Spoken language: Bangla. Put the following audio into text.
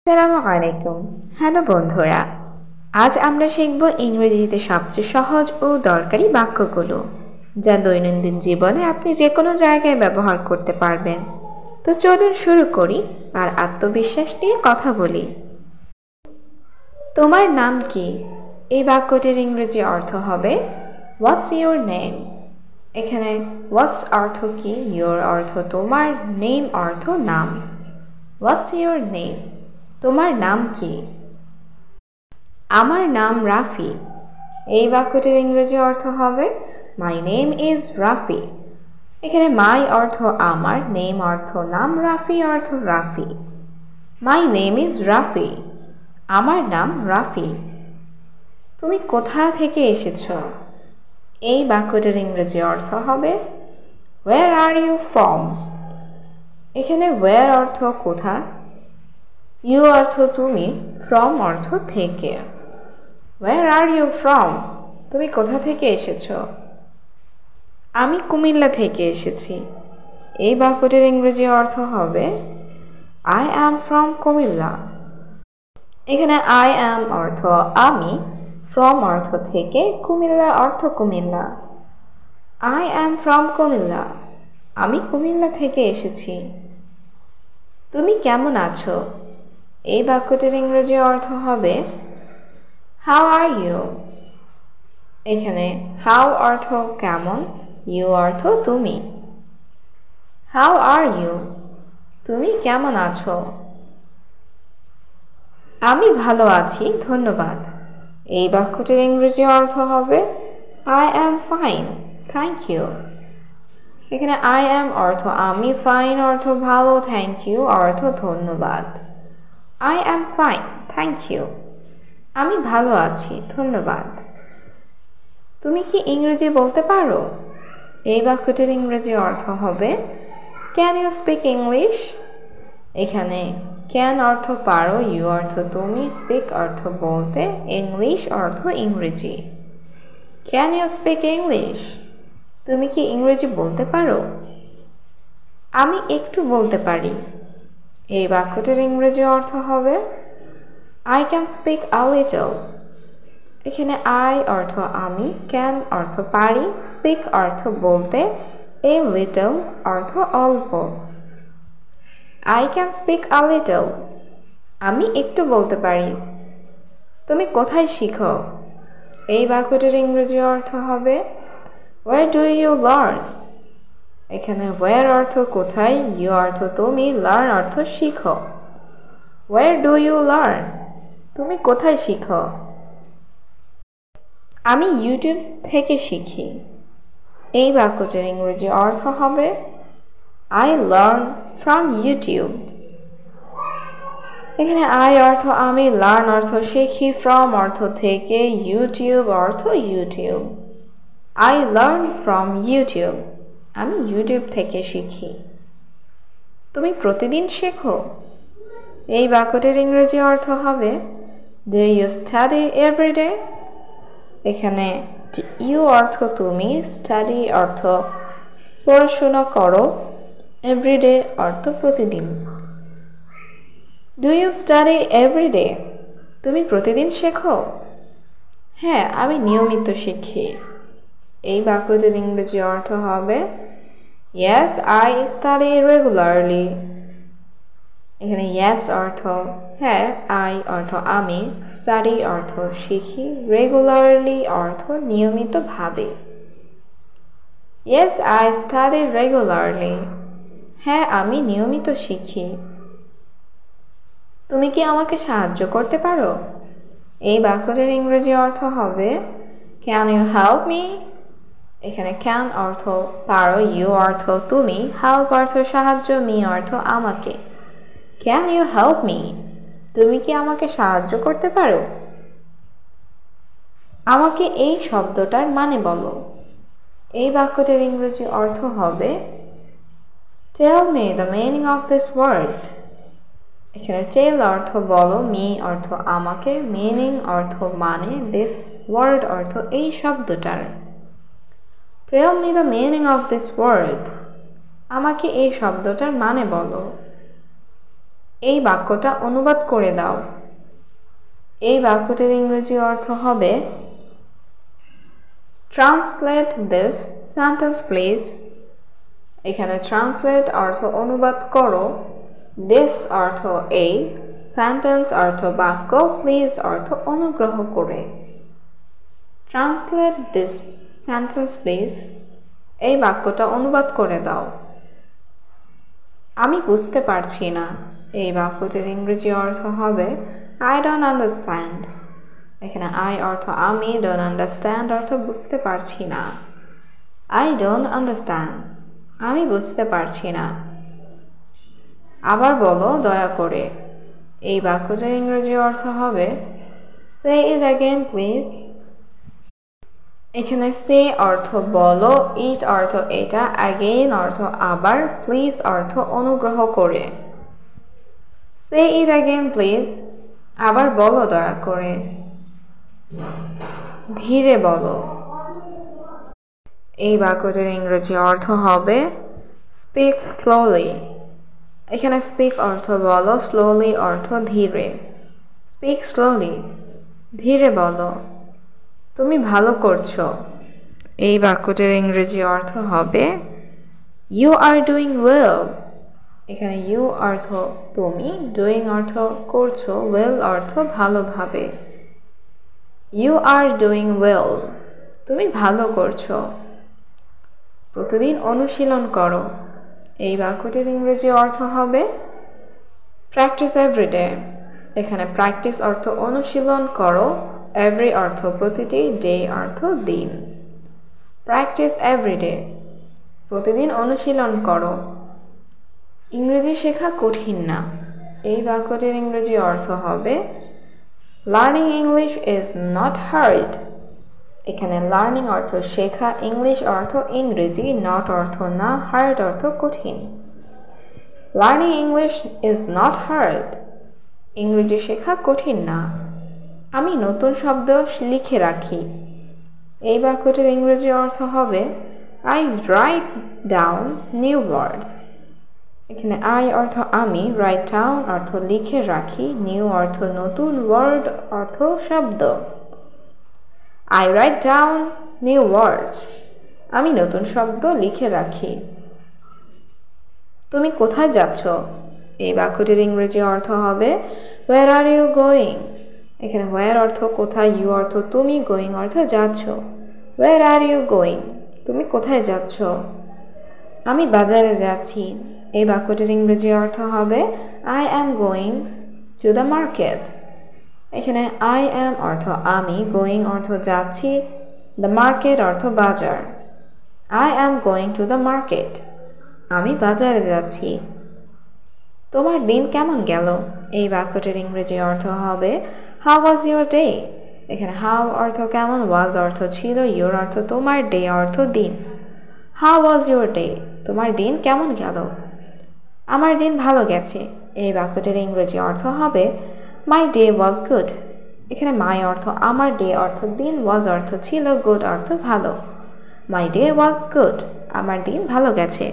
আসসালামু আলাইকুম। হ্যালো বন্ধুরা, আজ আমরা শিখব ইংরেজিতে সবচেয়ে সহজ ও দরকারি বাক্যগুলো, যা দৈনন্দিন জীবনে আপনি যে কোনো জায়গায় ব্যবহার করতে পারবেন। তো চলুন শুরু করি আর আত্মবিশ্বাস নিয়ে কথা বলি। তোমার নাম কি? এই বাক্যটির ইংরেজি অর্থ হবে হোয়াটস ইউর নেম। এখানে হোয়াটস অর্থ কি, ইউর অর্থ তোমার, নেম অর্থ নাম। What's your name? তোমার নাম কি? আমার নাম রাফি। এই বাক্যটির ইংরেজি অর্থ হবে মাই নেম ইজ রাফি। এখানে মাই অর্থ আমার, নেম অর্থ নাম, রাফি অর্থ Rafi. My name is Rafi. আমার নাম রাফি। তুমি কোথা থেকে এসেছো? এই বাক্যটির ইংরেজি অর্থ হবে হোয়ার আর ইউ ফ্রম। এখানে হোয়ার অর্থ কোথা, ইউ অর্থ তুমি, ফ্রম অর্থ থেকে। হোয়ার আর ইউ ফ্রম? তুমি কোথা থেকে এসেছো? আমি কুমিল্লা থেকে এসেছি। এই বাক্যটির ইংরেজি অর্থ হবে আই অ্যাম ফ্রম কুমিল্লা। এখানে আই অ্যাম অর্থ আমি, ফ্রম অর্থ থেকে, কুমিল্লা অর্থ Comilla. I am from Comilla. আমি কুমিল্লা থেকে এসেছি। তুমি কেমন আছো? এই বাক্যটির ইংরেজি অর্থ হবে হাউ আর ইউ। এখানে হাউ অর্থ কেমন, ইউ অর্থ তুমি। How are you? তুমি কেমন আছো? আমি ভালো আছি, ধন্যবাদ। এই বাক্যটির ইংরেজি অর্থ হবে I am fine, thank you. এখানে আই অ্যাম অর্থ আমি, ফাইন অর্থ ভালো, থ্যাংক ইউ অর্থ ধন্যবাদ। I am fine, thank you. আমি ভালো আছি, ধন্যবাদ। তুমি কি ইংরেজি বলতে পারো? এই বাক্যটির ইংরেজি অর্থ হবে ক্যান ইউ স্পিক ইংলিশ। এখানে ক্যান অর্থ পারো, ইউ অর্থ তুমি, স্পিক অর্থ বলতে, ইংলিশ অর্থ ইংরেজি। Can you speak English? তুমি কি ইংরেজি বলতে পারো? আমি একটু বলতে পারি। এই বাক্যটির ইংরেজি অর্থ হবে I can speak a little. এখানে আই অর্থ আমি, ক্যান অর্থ পারি, স্পিক অর্থ বলতে, এ লিটল অর্থ অল্প। I can speak a little. আমি একটু বলতে পারি। তুমি কোথায় শিখো? এই বাক্যটির ইংরেজি অর্থ হবে হোয়ার ডু ইউ লার্ন। এখানে হোয়ার অর্থ কোথায়, ইউ অর্থ তুমি, লার্ন অর্থ শিখো। Where do you learn? তুমি কোথায় শিখো? আমি ইউটিউব থেকে শিখি। এই বাক্যটির ইংরেজি অর্থ হবে আই লার্ন ফ্রম ইউটিউব। এখানে আই অর্থ আমি, লার্ন অর্থ শিখি, ফ্রম অর্থ থেকে, ইউটিউব অর্থ YouTube. I learn from YouTube. আমি ইউটিউব থেকে শিখি। তুমি প্রতিদিন শেখো। এই বাক্যটির ইংরেজি অর্থ হবে ডু ইউ স্টাডি এভরিডে। এখানে ইউ অর্থ তুমি, স্টাডি অর্থ পড়াশোনা করো, এভরিডে অর্থ প্রতিদিন। Do you study everyday? তুমি প্রতিদিন শেখো। হ্যাঁ, আমি নিয়মিত শিখি। এই বাক্যটির ইংরেজি অর্থ হবে ইয়েস আই স্টাডি রেগুলারলি। এখানে ইয়েস অর্থ হ্যাঁ, আই অর্থ আমি, স্টাডি অর্থ শিখি, রেগুলারলি অর্থ নিয়মিতভাবে। Yes I study regularly. হ্যাঁ, আমি নিয়মিত শিখি। তুমি কি আমাকে সাহায্য করতে পারো? এই বাক্যটির ইংরেজি অর্থ হবে ক্যান ইউ হেল্প মি। এখানে ক্যান অর্থ পারো, ইউ অর্থ তুমি, হেল্প অর্থ সাহায্য, মি অর্থ আমাকে। Can you help me? তুমি কি আমাকে সাহায্য করতে পারো? আমাকে এই শব্দটার মানে বলো। এই বাক্যটির ইংরেজি অর্থ হবে tell me the meaning of this word. এখানে টেল অর্থ বলো, মি অর্থ আমাকে, মিনিং অর্থ মানে, দিস ওয়ার্ড অর্থ এই শব্দটার। Tell me the meaning of this word. আমাকে এই শব্দটার মানে বলো। এই বাক্যটা অনুবাদ করে দাও। এই বাক্যটির ইংরেজি অর্থ হবে ট্রান্সলেট দিস সেন্টেন্স প্লিজ। এখানে ট্রান্সলেট অর্থ অনুবাদ করো, দিস অর্থ এই, সেন্টেন্স অর্থ বাক্য, প্লিজ অর্থ অনুগ্রহ করে। Translate this sentence please. এই বাক্যটা অনুবাদ করে দাও। আমি বুঝতে পারছি না। এই বাক্যটির ইংরেজি অর্থ হবে আই ডোন্ট আন্ডারস্ট্যান্ড। এখানে আই অর্থ আমি, ডোন্ট আন্ডারস্ট্যান্ড অর্থ বুঝতে পারছি না। আই ডোন্ট আন্ডারস্ট্যান্ড, আমি বুঝতে পারছি না। আবার বলো দয়া করে। এই বাক্যটির ইংরেজি অর্থ হবে সে ইট অ্যাগেন প্লিজ। এখানে সে অর্থ বলো, ইট অর্থ এটা, অ্যাগেইন অর্থ আবার, প্লিজ অর্থ অনুগ্রহ করে। সে ইট অ্যাগেন প্লিজ, আবার বলো দয়া করে। ধীরে বলো। এই বাক্যটির ইংরেজি অর্থ হবে স্পিক স্লোলি। এখানে স্পিক অর্থ বলো, স্লোলি অর্থ ধীরে। স্পিক স্লোলি, ধীরে বলো। তুমি ভালো করছো। এই বাক্যটির ইংরেজি অর্থ হবে ইউ আর ডুইং ওয়েল। এখানে ইউ অর্থ তুমি, ডুইং অর্থ করছো, ওয়েল অর্থ ভালোভাবে। ইউ আর ডুইং ওয়েল, তুমি ভালো করছো। প্রতিদিন অনুশীলন করো। এই বাক্যটির ইংরেজি অর্থ হবে প্র্যাকটিস এভরিডে। এখানে প্র্যাকটিস অর্থ অনুশীলন করো, এভরি অর্থ প্রতিটি, ডে অর্থ দিন। প্র্যাকটিস এভরিডে, প্রতিদিন অনুশীলন করো। ইংরেজি শেখা কঠিন না। এই বাক্যটির ইংরেজি অর্থ হবে learning English is not hard. এখানে লার্নিং অর্থ শেখা, ইংলিশ অর্থ ইংরেজি, নট অর্থ না, হার্ড অর্থ কঠিন। Learning English is not hard, ইংরেজি শেখা কঠিন না। আমি নতুন শব্দ লিখে রাখি। এই বাক্যটির ইংরেজি অর্থ হবে I write down new words. এখানে আই অর্থ আমি, রাইট ডাউন অর্থ লিখে রাখি, নিউ অর্থ নতুন, ওয়ার্ড অর্থ শব্দ। I write down new words, আমি নতুন শব্দ লিখে রাখি। তুমি কোথায় যাচ্ছ? এই বাক্যটির ইংরেজি অর্থ হবে হোয়ার আর ইউ গোয়িং। এখানে হোয়ার অর্থ কোথায়, ইউ অর্থ তুমি, গোয়িং অর্থ যাচ্ছ। হোয়ার আর ইউ গোয়িং, তুমি কোথায় যাচ্ছ? আমি বাজারে যাচ্ছি। এই বাক্যটির ইংরেজি অর্থ হবে I am going to the market. এখানে আই অ্যাম অর্থ আমি, গোয়িং অর্থ যাচ্ছি, দ্য মার্কেট অর্থ বাজার। I am going to the market, আমি বাজারে যাচ্ছি। তোমার দিন কেমন গেল? এই বাক্যটির ইংরেজি অর্থ হবে হাউ ওয়াজ ইউর ডে। এখানে হাউ অর্থ কেমন, ওয়াজ অর্থ ছিল, ইউর অর্থ তোমার, ডে অর্থ দিন। হাউ ওয়াজ ইউর ডে, তোমার দিন কেমন গেল? আমার দিন ভালো গেছে। এই বাক্যটির ইংরেজি অর্থ হবে মাই ডে ওয়াজ গুড। এখানে মাই অর্থ আমার, ডে অর্থ দিন, ওয়াজ অর্থ ছিল, গুড অর্থ ভালো। মাই ডে ওয়াজ গুড, আমার দিন ভালো গেছে।